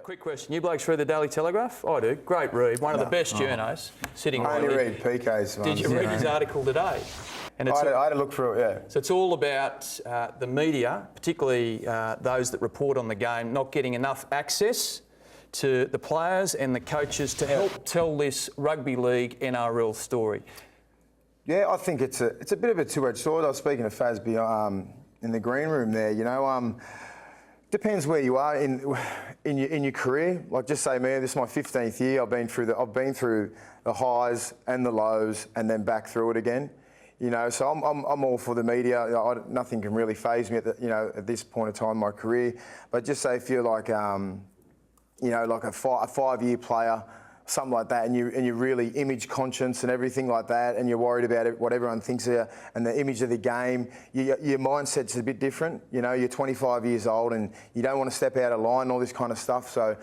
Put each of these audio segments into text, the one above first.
quick question. You blokes read the Daily Telegraph? I do. Great read. One of the best journos sitting I right only there. read PK's ones. Did you read his article today? And it's I had to look for it, yeah. So it's all about the media, particularly those that report on the game, not getting enough access to the players and the coaches to help tell this rugby league NRL story. Yeah, I think it's a bit of a two-edged sword. I was speaking to Fazby in the green room there. You know, depends where you are in your career. Like, just say me, this is my 15th year. I've been through the highs and the lows, and then back through it again. You know, so I'm all for the media. Nothing can really faze me at this point in time in my career. But just say if you're like you know, like a 5-year player, something like that, and you're really image conscious and everything like that, and you're worried about what everyone thinks of you and the image of the game, your mindset's a bit different. You know, you're 25 years old and you don't want to step out of line, all this kind of stuff. So,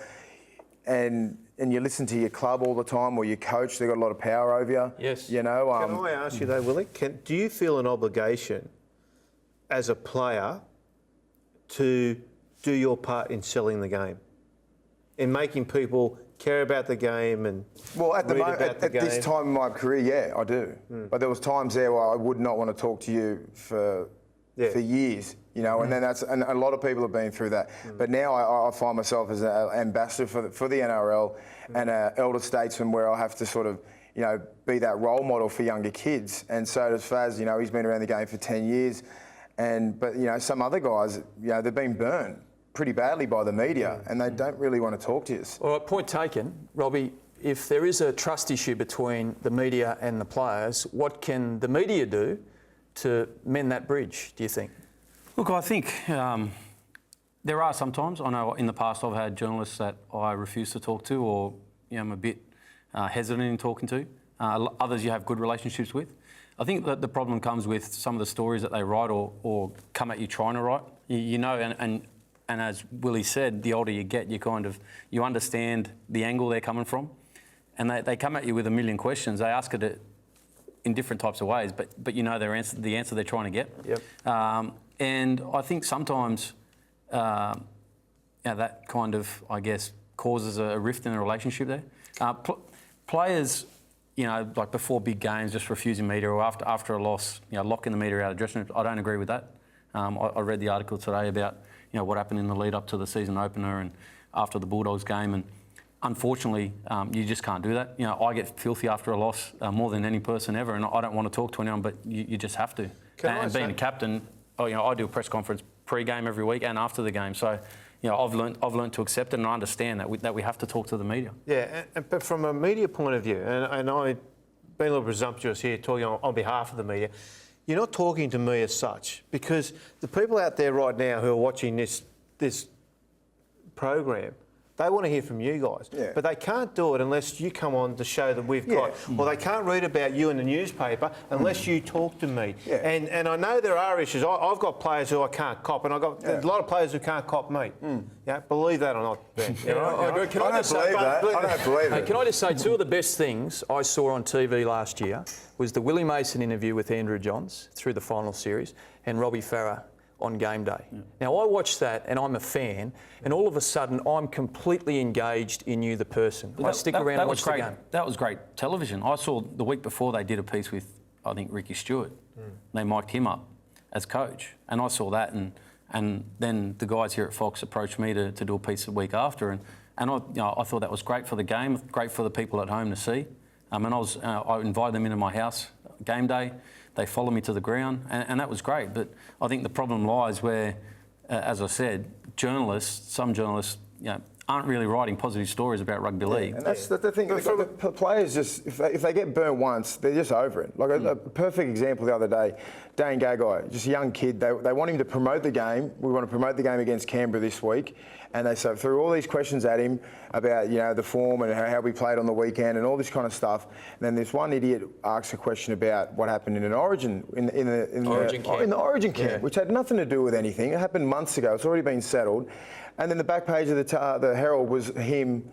and you listen to your club all the time or your coach, they've got a lot of power over you. Yes. You know. Can I ask you though, Willie? Do you feel an obligation as a player to do your part in selling the game, in making people care about the game and at the read moment, about the at game? this time in my career, yeah, I do. But there was times there where I would not want to talk to you for years, you know, and then and a lot of people have been through that. But now I find myself as an ambassador for the NRL and an elder statesman where I have to sort of, you know, be that role model for younger kids. And so does Faz, you know, he's been around the game for 10 years. But, you know, some other guys, you know, they've been burnt pretty badly by the media and they don't really want to talk to you. All right, point taken. Robbie, if there is a trust issue between the media and the players, what can the media do to mend that bridge, do you think? Look, I think there are sometimes. I know in the past I've had journalists that I refuse to talk to or, you know, I'm a bit hesitant in talking to. Others you have good relationships with. I think that the problem comes with some of the stories that they write or come at you trying to write. You know, and as Willie said, the older you get, you understand the angle they're coming from, and they come at you with a million questions. They ask it in different types of ways, but you know the answer they're trying to get. Yep. And I think sometimes that kind of, I guess, causes a rift in the relationship there. Players, you know, like before big games, just refusing media or after a loss, you know, locking the media out of dressing rooms. I don't agree with that. I read the article today about, you know, what happened in the lead up to the season opener and after the Bulldogs game, and unfortunately, you just can't do that. You know, I get filthy after a loss more than any person ever, and I don't want to talk to anyone, but you just have to. And being a captain, you know, I do a press conference pre-game every week and after the game, so you know, I've learned to accept it and I understand that we have to talk to the media. Yeah, but from a media point of view, and I've been a little presumptuous here talking on behalf of the media, you're not talking to me as such, because the people out there right now who are watching this program, they want to hear from you guys. Yeah. But they can't do it unless you come on the show that we've got. Or they can't read about you in the newspaper unless you talk to me. Yeah. And I know there are issues. I've got players who I can't cop, and I've got a lot of players who can't cop me. Yeah, believe that or not, Ben. I agree. I don't believe it. Can I just say, two of the best things I saw on TV last year was the Willie Mason interview with Andrew Johns through the final series and Robbie Farah on game day. Yeah. Now, I watched that and I'm a fan, and all of a sudden I'm completely engaged in you, the person. I stick around and watch the game. That was great television. I saw the week before they did a piece with, I think, Ricky Stewart. They mic'd him up as coach, and I saw that, and then the guys here at Fox approached me to do a piece the week after, and I thought that was great for the game, great for the people at home to see. And I invited them into my house game day. They follow me to the ground, and that was great. But I think the problem lies where, as I said, some journalists, you know, aren't really writing positive stories about rugby league. And that's the thing. The players just, if they get burnt once, they're just over it. Like a perfect example the other day, Dane Gagai, just a young kid. They want him to promote the game. We want to promote the game against Canberra this week. And they threw all these questions at him about, you know, the form and how we played on the weekend and all this kind of stuff. And then this one idiot asks a question about what happened in an Origin in the Origin camp, which had nothing to do with anything. It happened months ago. It's already been settled. And then the back page of the Herald was him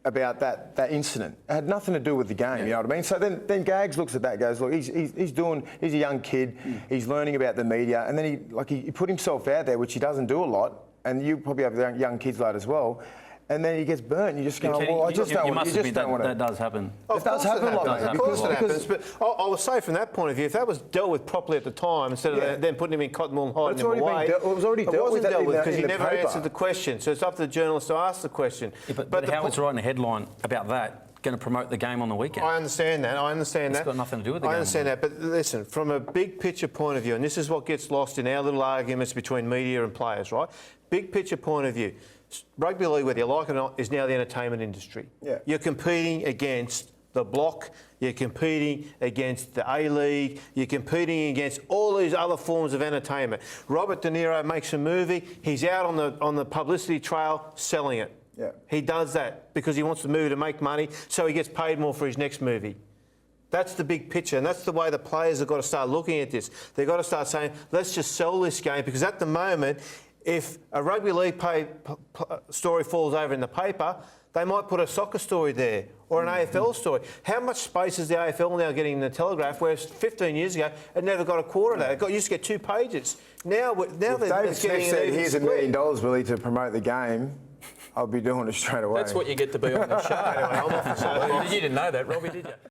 about that incident. It had nothing to do with the game, you know what I mean? So then Gags looks at that and goes, look, he's a young kid, he's learning about the media, and then he put himself out there, which he doesn't do a lot, and you probably have young kids like as well, and then he gets burnt. You just go, well, I just don't you want. must You admit just don't want that to. does happen. It does happen like that. Of course it happens. But I would say from that point of view, if that was dealt with properly at the time, instead of then putting him in cotton wool and hiding him away, it was already dealt with because he in the never paper. answered the question. So it's up to the journalist to ask the question. Yeah, but how it's writing a headline about that going to promote the game on the weekend? I understand that. It's got nothing to do with the game. I understand that. But listen, from a big picture point of view, and this is what gets lost in our little arguments between media and players, right? Big picture point of view. Rugby league, whether you like it or not, is now the entertainment industry. Yeah. You're competing against the block, you're competing against the A-League, you're competing against all these other forms of entertainment. Robert De Niro makes a movie, he's out on the publicity trail selling it. Yeah. He does that because he wants the movie to make money, so he gets paid more for his next movie. That's the big picture, and that's the way the players have got to start looking at this. They've got to start saying, let's just sell this game, because at the moment, if a rugby league story falls over in the paper, they might put a soccer story there or an AFL story. How much space is the AFL now getting in the Telegraph, whereas 15 years ago, it never got a quarter of that. It used to get 2 pages. Now If David Smith said, here's $1 million, Willie, to promote the game, I'll be doing it straight away. That's what you get to be on the show. Anyway, I'm off the show. You didn't know that, Robbie, did you?